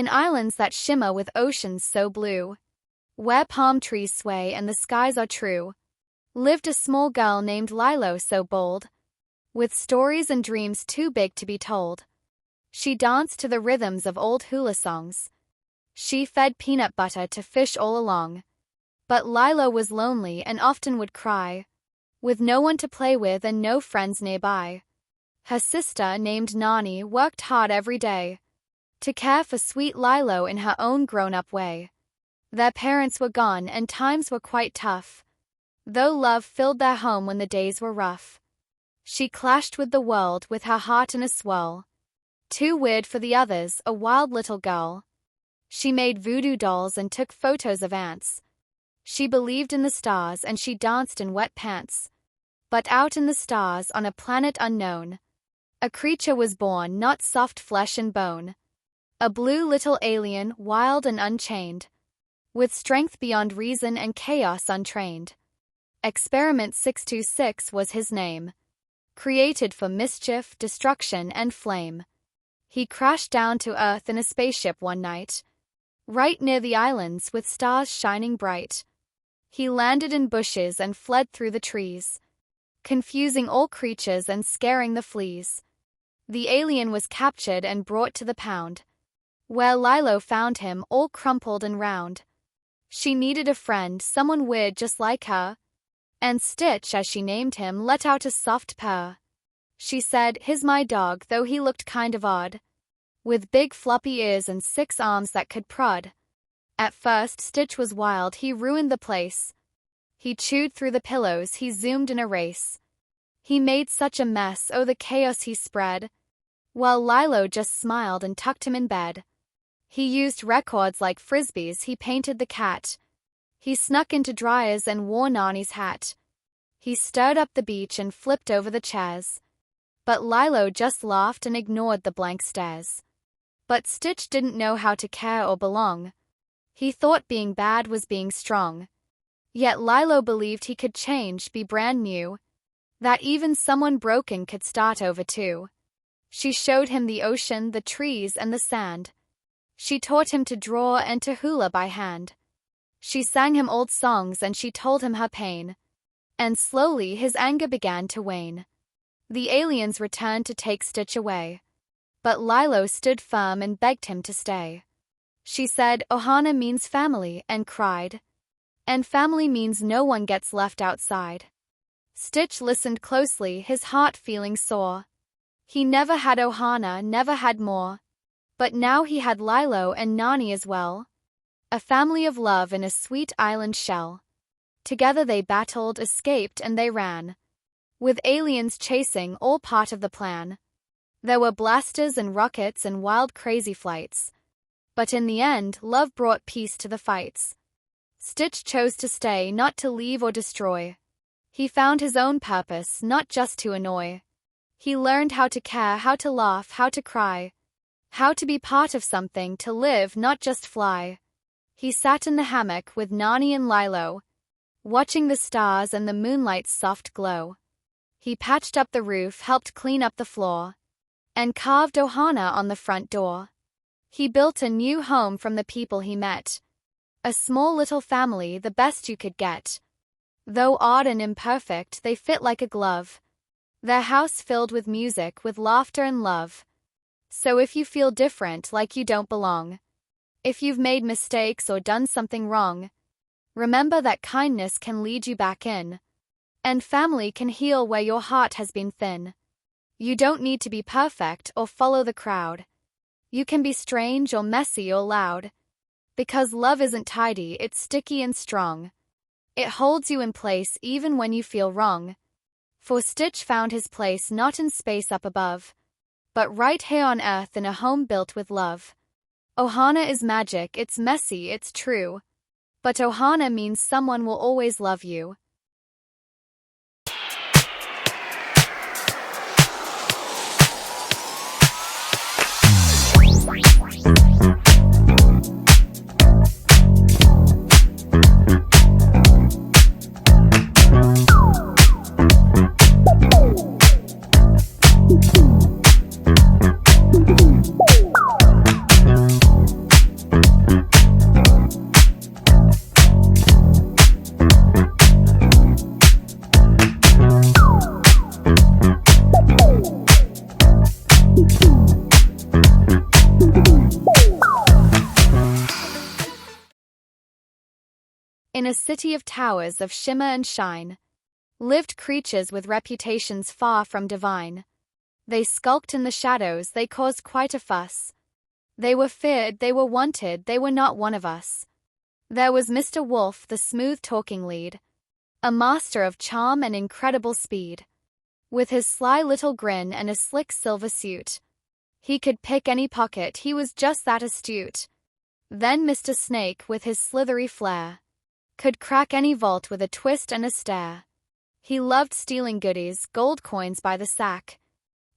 in islands that shimmer with oceans so blue, where palm trees sway and the skies are true, lived a small girl named Lilo so bold, with stories and dreams too big to be told. She danced to the rhythms of old hula songs. She fed peanut butter to fish all along. But Lilo was lonely and often would cry, with no one to play with and no friends nearby. Her sister, named Nani, worked hard every day to care for sweet Lilo in her own grown-up way. Their parents were gone and times were quite tough, though love filled their home when the days were rough. She clashed with the world with her heart in a swirl, too weird for the others, a wild little girl. She made voodoo dolls and took photos of ants. She believed in the stars and she danced in wet pants. But out in the stars, on a planet unknown, a creature was born, not soft flesh and bone. A blue little alien, wild and unchained, with strength beyond reason and chaos untrained. Experiment 626 was his name, created for mischief, destruction, and flame. He crashed down to Earth in a spaceship one night, right near the islands with stars shining bright. He landed in bushes and fled through the trees, confusing all creatures and scaring the fleas. The alien was captured and brought to the pound, where Lilo found him all crumpled and round. She needed a friend, someone weird just like her, and Stitch, as she named him, let out a soft purr. She said, "He's my dog," though he looked kind of odd, with big floppy ears and 6 arms that could prod. At first, Stitch was wild, he ruined the place. He chewed through the pillows, he zoomed in a race. He made such a mess, oh the chaos he spread, while Lilo just smiled and tucked him in bed. He used records like frisbees, he painted the cat. He snuck into dryers and wore Nani's hat. He stirred up the beach and flipped over the chairs. But Lilo just laughed and ignored the blank stares. But Stitch didn't know how to care or belong. He thought being bad was being strong. Yet Lilo believed he could change, be brand new, that even someone broken could start over too. She showed him the ocean, the trees, and the sand. She taught him to draw and to hula by hand. She sang him old songs and she told him her pain. And slowly his anger began to wane. The aliens returned to take Stitch away. But Lilo stood firm and begged him to stay. She said, "Ohana means family," and cried. And family means no one gets left outside. Stitch listened closely, his heart feeling sore. He never had Ohana, never had more. But now he had Lilo and Nani as well. A family of love in a sweet island shell. Together they battled, escaped, and they ran, with aliens chasing, all part of the plan. There were blasters and rockets and wild crazy flights. But in the end, love brought peace to the fights. Stitch chose to stay, not to leave or destroy. He found his own purpose, not just to annoy. He learned how to care, how to laugh, how to cry, how to be part of something, to live, not just fly. He sat in the hammock with Nani and Lilo, watching the stars and the moonlight's soft glow. He patched up the roof, helped clean up the floor, and carved Ohana on the front door. He built a new home from the people he met. A small little family, the best you could get. Though odd and imperfect, they fit like a glove. Their house filled with music, with laughter and love. So if you feel different, like you don't belong, if you've made mistakes or done something wrong, remember that kindness can lead you back in. And family can heal where your heart has been thin. You don't need to be perfect or follow the crowd. You can be strange or messy or loud. Because love isn't tidy, it's sticky and strong. It holds you in place even when you feel wrong. For Stitch found his place not in space up above, but right here on Earth in a home built with love. Ohana is magic, it's messy, it's true. But Ohana means someone will always love you. a city of towers of shimmer and shine, lived creatures with reputations far from divine. They skulked in the shadows, they caused quite a fuss. They were feared, they were wanted, they were not one of us. There was Mr. Wolf, the smooth-talking lead, a master of charm and incredible speed. With his sly little grin and a slick silver suit, he could pick any pocket, he was just that astute. Then Mr. Snake, with his slithery flair, could crack any vault with a twist and a stare. He loved stealing goodies, gold coins by the sack,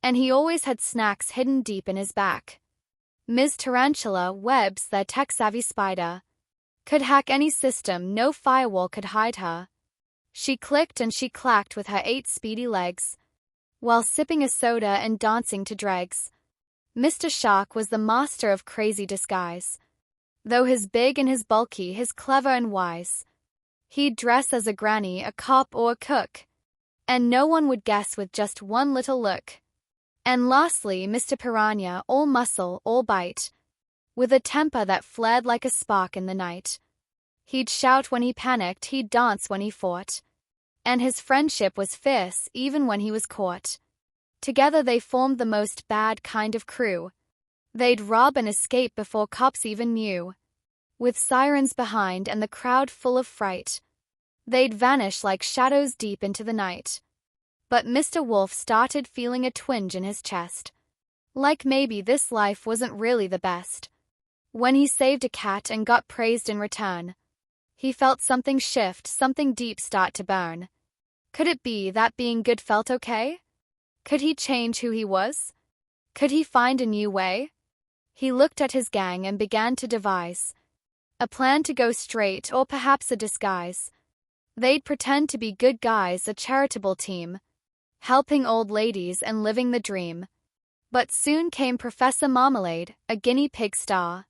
and he always had snacks hidden deep in his back. Ms. Tarantula Webs, their tech-savvy spider, could hack any system, no firewall could hide her. She clicked and she clacked with her 8 speedy legs, while sipping a soda and dancing to dregs. Mr. Shark was the master of crazy disguise. Though he's big and he's bulky, he's clever and wise. He'd dress as a granny, a cop, or a cook, and no one would guess with just one little look. And lastly, Mr. Piranha, all muscle, all bite, with a temper that flared like a spark in the night. He'd shout when he panicked, he'd dance when he fought, and his friendship was fierce even when he was caught. Together they formed the most bad kind of crew. They'd rob and escape before cops even knew. With sirens behind and the crowd full of fright, they'd vanish like shadows deep into the night. But Mr. Wolf started feeling a twinge in his chest, like maybe this life wasn't really the best. When he saved a cat and got praised in return, he felt something shift, something deep start to burn. Could it be that being good felt okay? Could he change who he was? Could he find a new way? He looked at his gang and began to devise a plan to go straight, or perhaps a disguise. They'd pretend to be good guys, a charitable team, helping old ladies and living the dream. But soon came Professor Marmalade, a guinea pig star,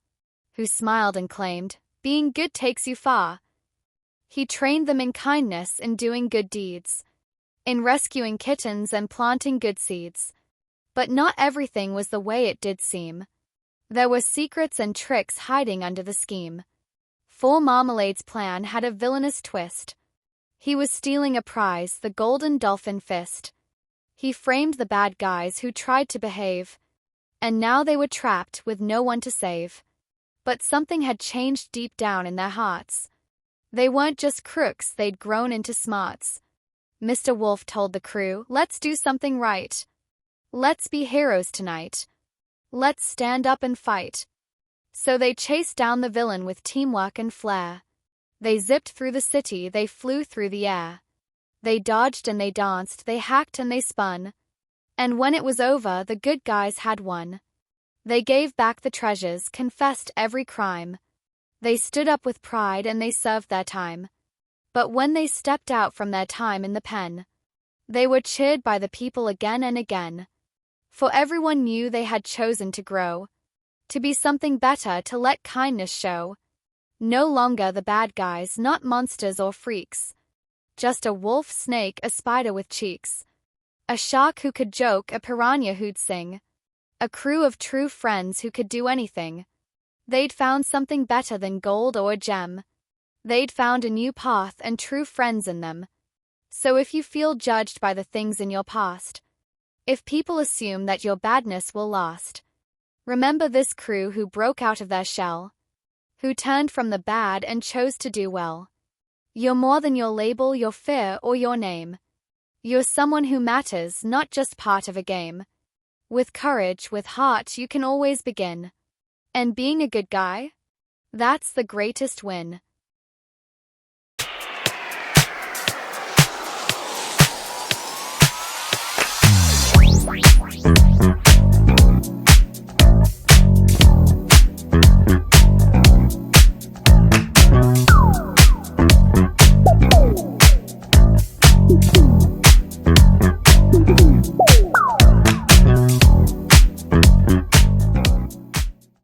who smiled and claimed, being good takes you far. He trained them in kindness, in doing good deeds, in rescuing kittens and planting good seeds. But not everything was the way it did seem. There were secrets and tricks hiding under the scheme. For Marmalade's plan had a villainous twist. He was stealing a prize, the golden dolphin fist. He framed the bad guys who tried to behave, and now they were trapped with no one to save. But something had changed deep down in their hearts. They weren't just crooks, they'd grown into smarts. Mr. Wolf told the crew, let's do something right. Let's be heroes tonight. Let's stand up and fight. So they chased down the villain with teamwork and flair. They zipped through the city, they flew through the air. They dodged and they danced, they hacked and they spun. And when it was over, the good guys had won. They gave back the treasures, confessed every crime. They stood up with pride and they served their time. But when they stepped out from their time in the pen, they were cheered by the people again and again. For everyone knew they had chosen to grow, to be something better, to let kindness show. No longer the bad guys, not monsters or freaks. Just a wolf, snake, a spider with cheeks. A shark who could joke, a piranha who'd sing. A crew of true friends who could do anything. They'd found something better than gold or a gem. They'd found a new path and true friends in them. So if you feel judged by the things in your past, if people assume that your badness will last, remember this crew who broke out of their shell, who turned from the bad and chose to do well. You're more than your label, your fear, or your name. You're someone who matters, not just part of a game. With courage, with heart, you can always begin. And being a good guy? That's the greatest win.